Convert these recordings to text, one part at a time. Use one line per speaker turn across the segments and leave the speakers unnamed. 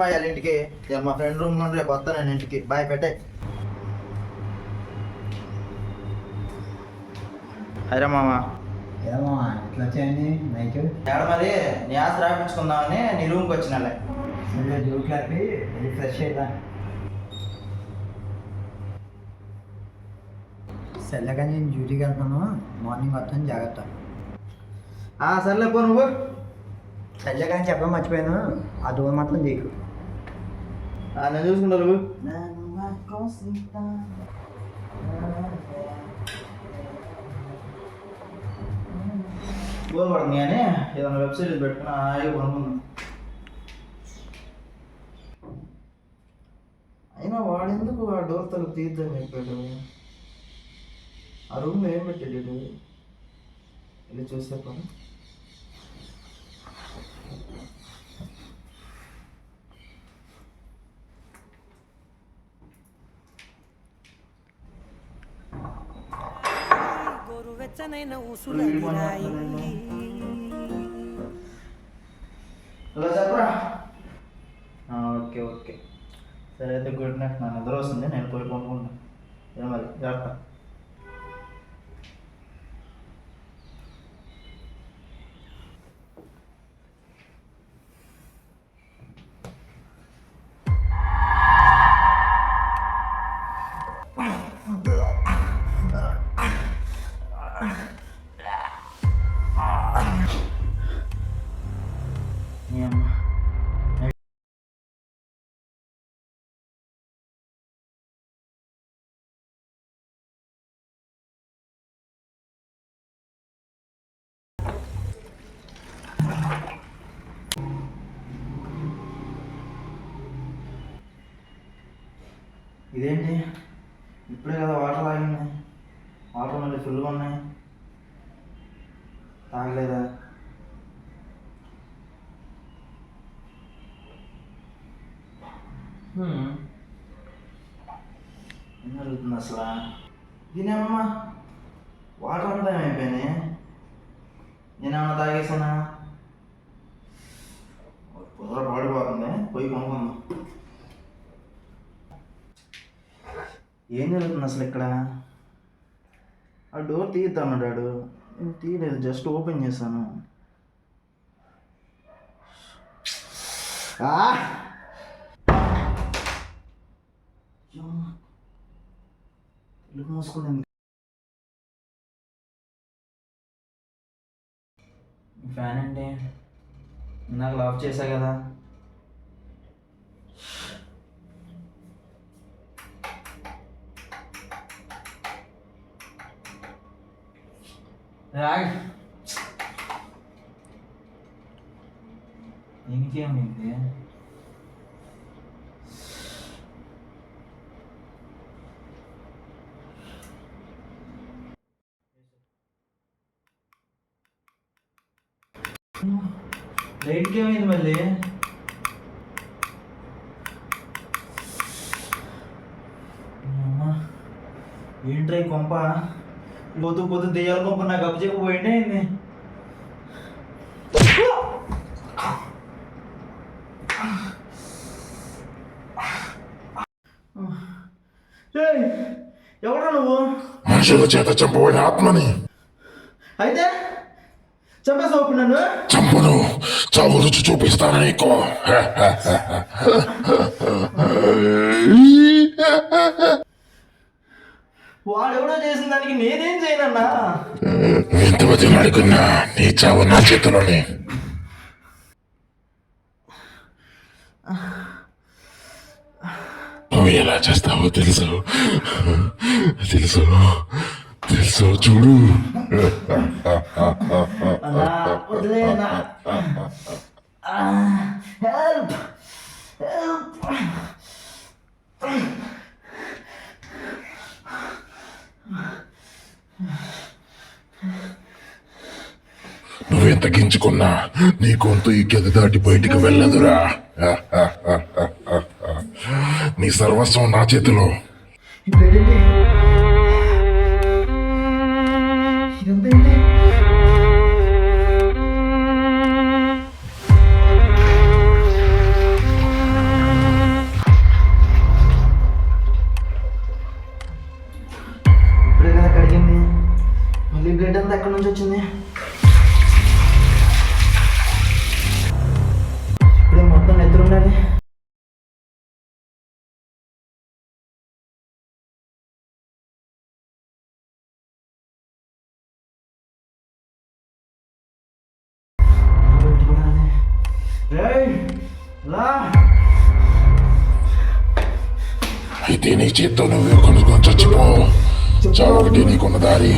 రానమ్మా వాళ్ళ ఇంటికి. మా ఫ్రెండ్ రూమ్ నుండి రేపు వస్తాను నేను ఇంటికి. బాయ్ పెట్టే. హైరా మామ.
ఏమో ఇట్లా వచ్చాయండి నైట్
ఏడ మరి న్యాస్ రాపించుకుందామని నీ రూమ్కి వచ్చినాలే.
జూట్లకి ఫ్రెష్ అవుతా సర్లేగా నేను డ్యూటీకి వెళ్తాను. మార్నింగ్ వస్తాను జాగ్రత్త.
సర్లే పో నువ్వు.
సర్లేగా చెప్పడం మర్చిపోయాను. ఆ డోర్ మాత్రం తీకు.
నేను చూసుకుంటా నువ్వు. బోర్ పడుతుంది కానీ ఏదైనా వెబ్సైట్ పెట్టుకుని హాయిగా కొనుక్కుందాం. అయినా వాడెందుకు ఆ డోర్ తలుపు తీద్దాం చెప్పాడు. ఆ రూమ్లో ఏం పెట్టాడు వెళ్ళి చూసే పని. హలో చెప్పరా. ఓకే ఓకే సరే అయితే గుడ్ నైట్. నా నిద్ర వస్తుంది, నేను పోయి కొనుక్కుంటాను. ఏం మరి జాగ్రత్త. ఇదేంటి ఇప్పుడే కదా వాటర్ తాగింది. వాటర్ మళ్ళీ ఫుల్గా ఉన్నాయి. తాగలేదా? ఏం జరుగుతుంది అసలు? దీనేమమ్మా వాటర్ అంతా ఏమైపోయినాయి? నేనేమన్నా తాగేసానా? పొద్దున పడిపోతుంది, పోయి కొనుక్కుందాం. ఏం జరుగుతుంది అసలు ఇక్కడ? ఆ డోర్ తీయద్దన్నాడు. నేను తీయలేదు, జస్ట్ ఓపెన్ చేశాను. ఇల్లు మూసుకుంది. ఫ్యాన్ అంటే ఇందాక ఆఫ్ చేశా కదా. దీనికేమైంది? లైట్కి ఏమైంది మళ్ళీ? ఏంట్రై కొంప పొద్దు దెయ్యాల కొంప నాకు అప్పు చెప్పబోయిండే అయింది. ఎవరా నువ్వు?
మనుషుల చేత చంపబడిన ఆత్మని.
అయితే చంపేసావు ఇప్పుడు నన్ను?
చంపను, చావు రుచి చూపిస్తాను నీకు.
వాడెవడో చేసిన దానికి నేనేం చేయనన్నా?
ఎంత వదిలి అడుగున్నా నీ చావు నా చేతిలోనే. నువ్వు ఎలా చేస్తావో తెలుసు తెలుసు తెలుసు చూడు.
Help help.
నువ్వెంత గించుకున్నా నీ గొంతు ఈ గది దాటి బయటికి వెళ్ళదురా. నీ సర్వస్వం నా చేతిలో.
బ్లడ్ అంతా ఎక్కడి నుంచి వచ్చింది? ఇప్పుడు మొత్తం నిద్ర ఉండాలి.
అయితే నీ చేత్తో నువ్వే కొనుక్కొని చచ్చిపో. చావొకటి నీకున్న దారి.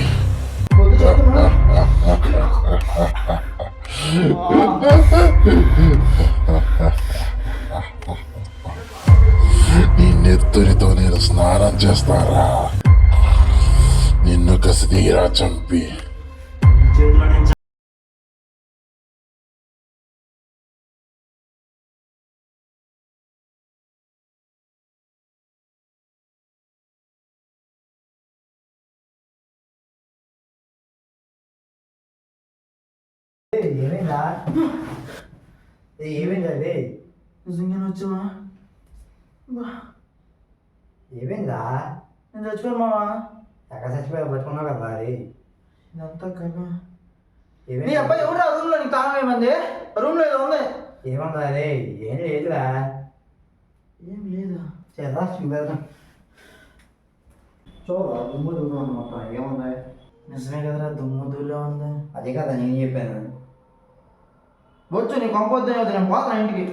నీ నెత్తురితో నేను స్నానం చేస్తారా? నిన్ను కసి తీరా చంపి
ఏమైందా? ఏమైంది అది?
నిజంగానే వచ్చావా?
ఏమైందా?
నేను చచ్చిపోయాను మావా.
ఎక్కడ చచ్చిపోయా? బతుకున్నావు కదా అది.
ఇదంతా కదా. నీ
ఏమైంది?
అబ్బాయి ఎవరు రూమ్ లో? నీకు తాళం ఏమంది? రూమ్ లో ఏదో ఉంది.
ఏమన్నా అది? ఏం లేదురా.
ఏం లేదా?
చేద్దా చూపెడతాం. చూడరా దుమ్ము దుమ్ము మొత్తం ఏముంది?
నిజమే కదరా, దుమ్ము దూలో ఉంది.
అదే కదా నేను చెప్పాను.
వచ్చు నీ కొంపొద్దు, నేను పోతాను ఇంటికి.